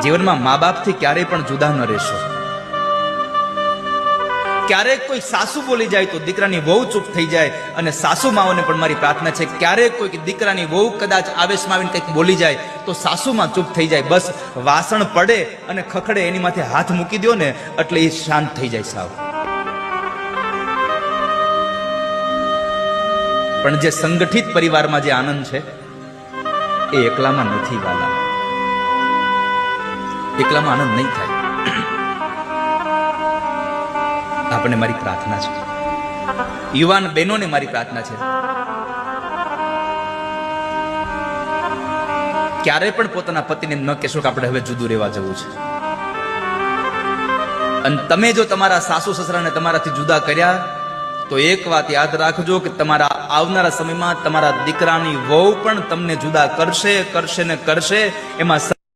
જીવનમાં મા બાપથી ક્યારેય પણ જુદા ન રહેશો. ક્યારેક કોઈ સાસુ બોલી જાય તો દીકરાની વહુ ચૂપ થઈ જાય. અને સાસુ માઓને પણ મારી પ્રાર્થના છે, ક્યારેક કોઈ દીકરાની વહુ કદાચ આવેશમાં આવીને કંઈક બોલી જાય તો સાસુમાં ચૂપ થઈ જાય. બસ વાસણ પડે અને ખખડે એની માથે હાથ મૂકી દો ને એટલે એ શાંત થઈ જાય સાવ. પણ જે સંગઠિત પરિવારમાં જે આનંદ છે એ એકલામાં નથી વાલા. એકલામાં આનંદ નહીં થાય. આપણને મારી પ્રાર્થના છે, યુવાન બહેનોને મારી પ્રાર્થના છે, ક્યારે પણ પોતાના પતિને ન કહેશો કે આપણે હવે જુદું રહેવા જવું છે. અને તમે જો તમારા સાસુ સસરાને તમારાથી જુદા કર્યા તો એક વાત યાદ રાખજો કે તમારા આવનારા સમયમાં તમારા દીકરાની વહુ પણ તમને જુદા કરશે ને કરશે. એમાં